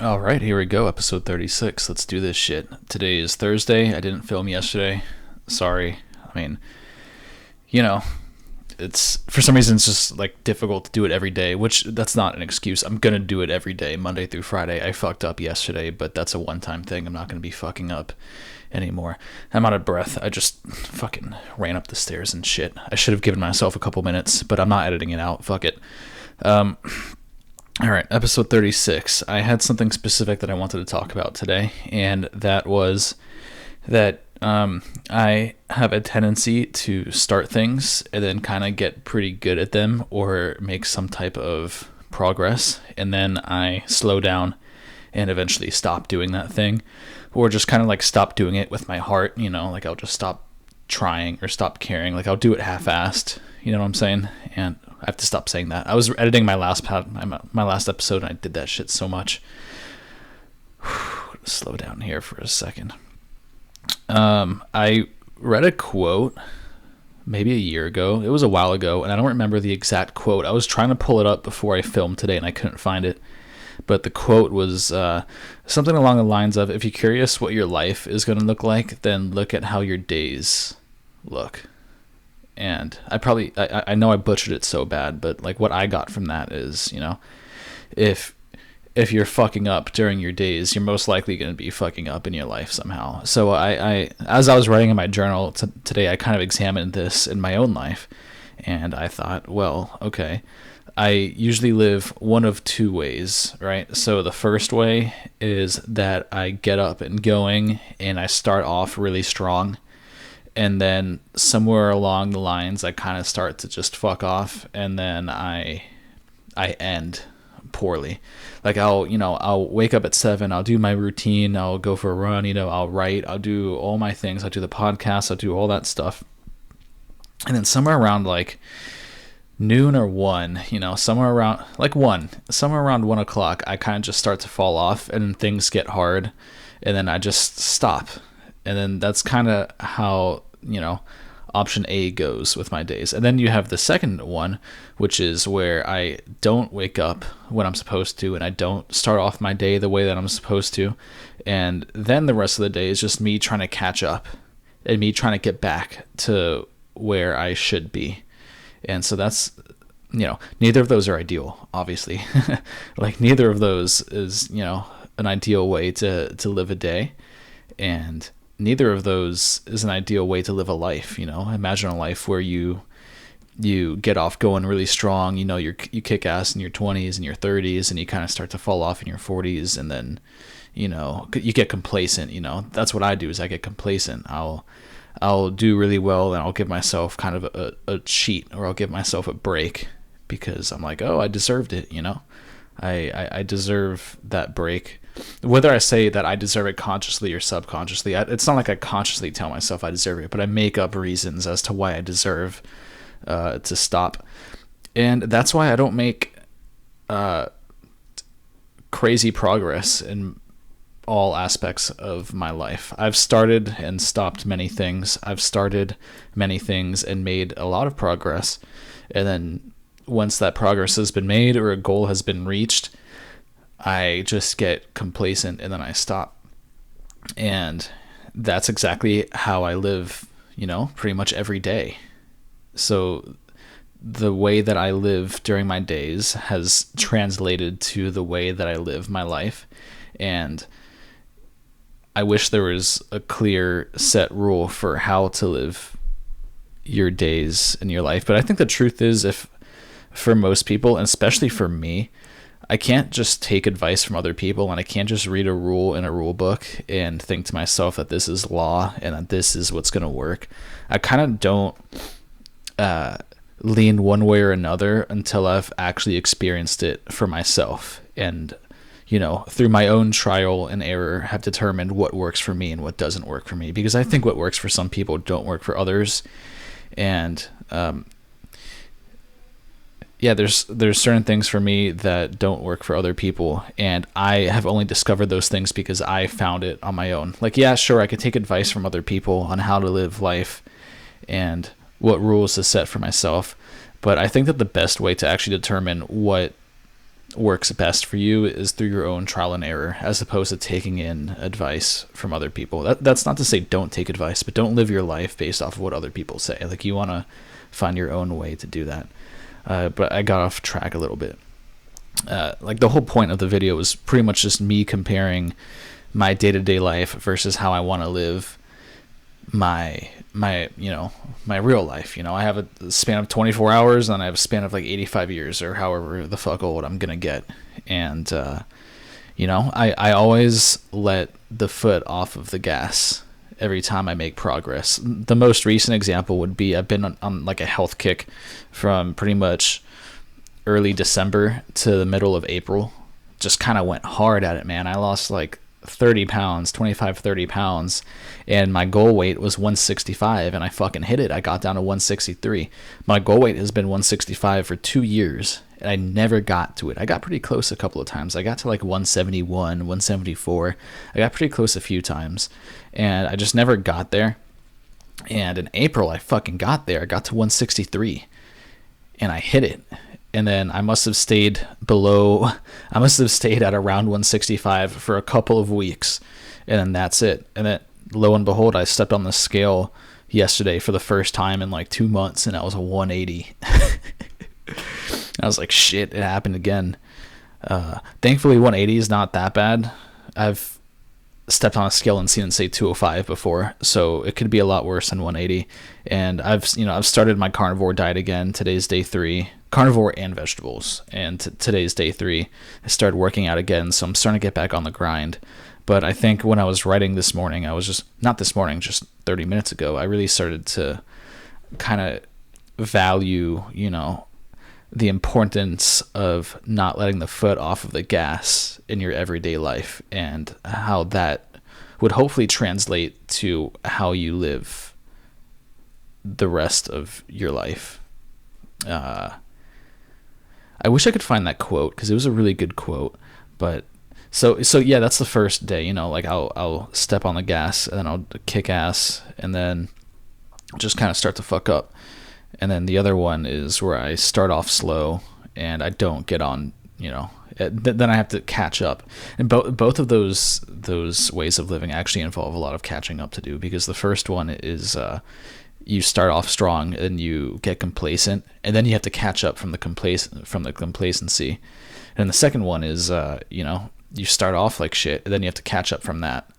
All right, here we go. Episode 36. Let's do this shit. Today is Thursday. I didn't film yesterday. Sorry. I mean, you know, it's for some reason it's just like difficult to do it every day, which that's not an excuse. I'm going to do it every day, Monday through Friday. I fucked up yesterday, but that's a one-time thing. I'm not going to be fucking up anymore. I'm out of breath. I just fucking ran up the stairs and shit. I should have given myself a couple minutes, but I'm not editing it out. Fuck it. Um All right, episode 36. I had something specific that I wanted to talk about today, and that was that I have a tendency to start things and then kind of get pretty good at them or make some type of progress, and then I slow down and eventually stop doing that thing, or just kind of like stop doing it with my heart, like I'll just stop trying or stop caring. Like I'll do it half-assed, you know what I'm saying? And I have to stop saying that. I was editing my last episode and I did that shit so much. Slow down here for a second. I read a quote maybe a year ago. It was a while ago, and I don't remember the exact quote. I was trying to pull it up before I filmed today, and I couldn't find it. But the quote was something along the lines of, if you're curious what your life is going to look like, then look at how your days look. And I know I butchered it so bad, but like what I got from that is, if you're fucking up during your days, you're most likely going to be fucking up in your life somehow. So I as I was writing in my journal today, I kind of examined this in my own life, and I thought, well, okay, I usually live one of two ways, right? So the first way is that I get up and going, and I start off really strong, and then somewhere along the lines I kind of start to just fuck off, and then I end poorly. Like I'll wake up at 7, I'll do my routine, I'll go for a run, I'll write, I'll do all my things, I'll do the podcast, I'll do all that stuff, and then somewhere around like noon or 1, somewhere around like 1 o'clock, I kind of just start to fall off and things get hard, and then I just stop. And then that's kind of how option A goes with my days. And then you have the second one, which is where I don't wake up when I'm supposed to, and I don't start off my day the way that I'm supposed to. And then the rest of the day is just me trying to catch up and me trying to get back to where I should be. And so that's, neither of those are ideal, obviously. Like neither of those is, an ideal way to live a day. And neither of those is an ideal way to live a life. Imagine a life where you get off going really strong, you kick ass in your 20s and your 30s, and you kind of start to fall off in your 40s, and then you get complacent. That's what I do, is I get complacent. I'll do really well, and I'll give myself kind of a cheat, or I'll give myself a break, because I'm like, oh, I deserved it. I deserve that break. Whether I say that I deserve it consciously or subconsciously, it's not like I consciously tell myself I deserve it, but I make up reasons as to why I deserve to stop. And that's why I don't make crazy progress in all aspects of my life. I've started and stopped many things. I've started many things and made a lot of progress. And then once that progress has been made or a goal has been reached, I just get complacent and then I stop. And that's exactly how I live, pretty much every day. So the way that I live during my days has translated to the way that I live my life. And I wish there was a clear set rule for how to live your days in your life. But I think the truth is, if for most people, and especially for me, I can't just take advice from other people, and I can't just read a rule in a rule book and think to myself that this is law and that this is what's going to work. I kind of don't lean one way or another until I've actually experienced it for myself, and through my own trial and error have determined what works for me and what doesn't work for me, because I think what works for some people don't work for others. And there's certain things for me that don't work for other people, and I have only discovered those things because I found it on my own. Like, yeah, sure, I could take advice from other people on how to live life and what rules to set for myself, but I think that the best way to actually determine what works best for you is through your own trial and error, as opposed to taking in advice from other people. That's not to say don't take advice, but don't live your life based off of what other people say. Like, you want to find your own way to do that. But I got off track a little bit. Like, the whole point of the video was pretty much just me comparing my day-to-day life versus how I want to live my real life. I have a span of 24 hours, and I have a span of like 85 years, or however the fuck old I'm gonna get. And I always let the foot off of the gas every time I make progress. The most recent example would be I've been on like a health kick from pretty much early December to the middle of April. Just kind of went hard at it, man. I lost like 30 pounds, 25, 30 pounds, and my goal weight was 165, and I fucking hit it. I got down to 163. My goal weight has been 165 for 2 years, and I never got to it. I got pretty close a couple of times. I got to like 171, 174. I got pretty close a few times, and I just never got there. And in April, I fucking got there. I got to 163, and I hit it. And then I must have stayed at around 165 for a couple of weeks, and then that's it. And then lo and behold, I stepped on the scale yesterday for the first time in like 2 months, and I was a 180. I was like, shit, it happened again. Thankfully 180 is not that bad. I've stepped on a scale and seen it say 205 before, so it could be a lot worse than 180. And I've started my carnivore diet again. Today's day 3. Carnivore and vegetables, and today's day 3. I started working out again, so I'm starting to get back on the grind. But I think when I was writing this morning, just 30 minutes ago, I really started to kind of value, the importance of not letting the foot off of the gas in your everyday life, and how that would hopefully translate to how you live the rest of your life. I wish I could find that quote, because it was a really good quote. But so yeah, that's the first day. Like I'll step on the gas, and then I'll kick ass, and then just kind of start to fuck up. And then the other one is where I start off slow and I don't get on. Then I have to catch up. And both of those ways of living actually involve a lot of catching up to do, because the first one is you start off strong and you get complacent, and then you have to catch up from the complacency. And the second one is you start off like shit, and then you have to catch up from that.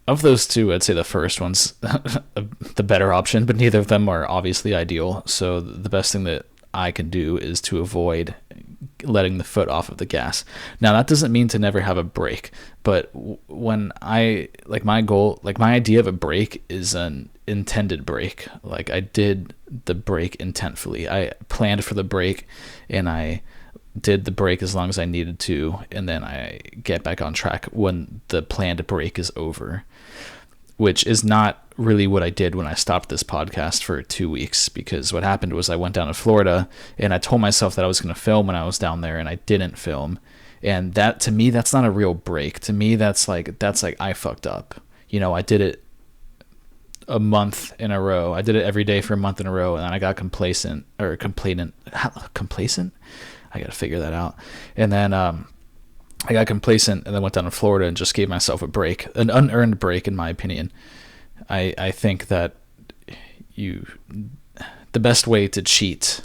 Of those two, I'd say the first one's the better option, but neither of them are obviously ideal. So the best thing that I can do is to avoid letting the foot off of the gas. Now, that doesn't mean to never have a break, but when my idea of a break is an intended break. Like, I did the break intentfully. I planned for the break, and I did the break as long as I needed to, and then I get back on track when the planned break is over, which is not really what I did when I stopped this podcast for 2 weeks, because what happened was I went down to Florida, and I told myself that I was going to film when I was down there, and I didn't film. And that, to me, that's not a real break. To me, that's like I fucked up. I did it a month in a row. I did it every day for a month in a row, and then I got complacent. Complacent? I got to figure that out. And then I got complacent, and then went down to Florida and just gave myself a break, an unearned break, in my opinion. I think that the best way to cheat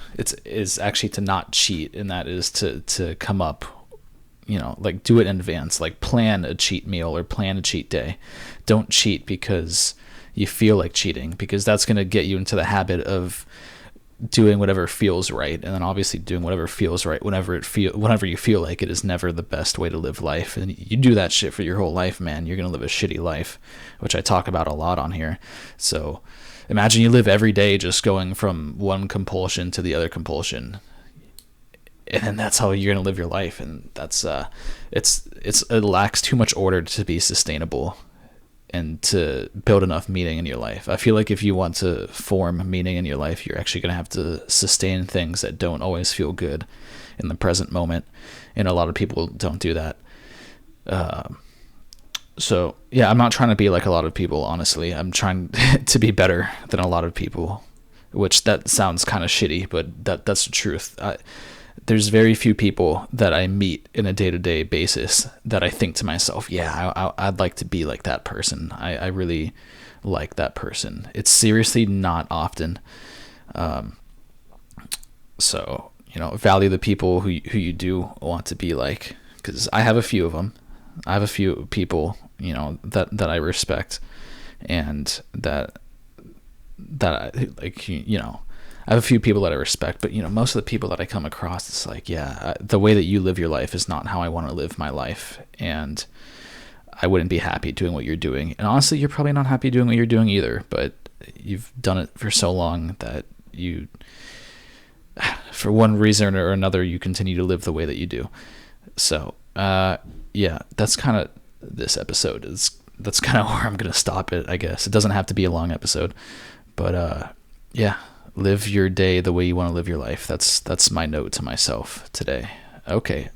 is actually to not cheat, and that is to come up, like, do it in advance, like plan a cheat meal or plan a cheat day. Don't cheat because you feel like cheating, because that's going to get you into the habit of doing whatever feels right, and then obviously doing whatever feels right whenever you feel like it is never the best way to live life. And you do that shit for your whole life, man, you're gonna live a shitty life, which I talk about a lot on here. So imagine you live every day just going from one compulsion to the other compulsion, and then that's how you're gonna live your life. And that's it lacks too much order to be sustainable and to build enough meaning in your life. I feel like if you want to form meaning in your life, you're actually going to have to sustain things that don't always feel good in the present moment. And a lot of people don't do that. So yeah, I'm not trying to be like a lot of people, honestly. I'm trying to be better than a lot of people, which that sounds kind of shitty, but that's the truth. there's very few people that I meet in a day-to-day basis that I think to myself, yeah, I'd like to be like that person. I really like that person. It's seriously not often. So, value the people who you do want to be like, because I have a few of them. I have a few people, that I respect, and that I, like, I have a few people that I respect, but most of the people that I come across, it's like, yeah, the way that you live your life is not how I want to live my life, and I wouldn't be happy doing what you're doing. And honestly, you're probably not happy doing what you're doing either, but you've done it for so long that you, for one reason or another, you continue to live the way that you do. So, yeah, that's kind of this episode. That's kind of where I'm gonna stop it, I guess. It doesn't have to be a long episode, but yeah, live your day the way you want to live your life. That's my note to myself today. Okay,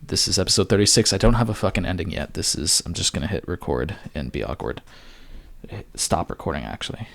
this is episode 36. I don't have a fucking ending yet. I'm just gonna hit record and be awkward. Stop recording, actually.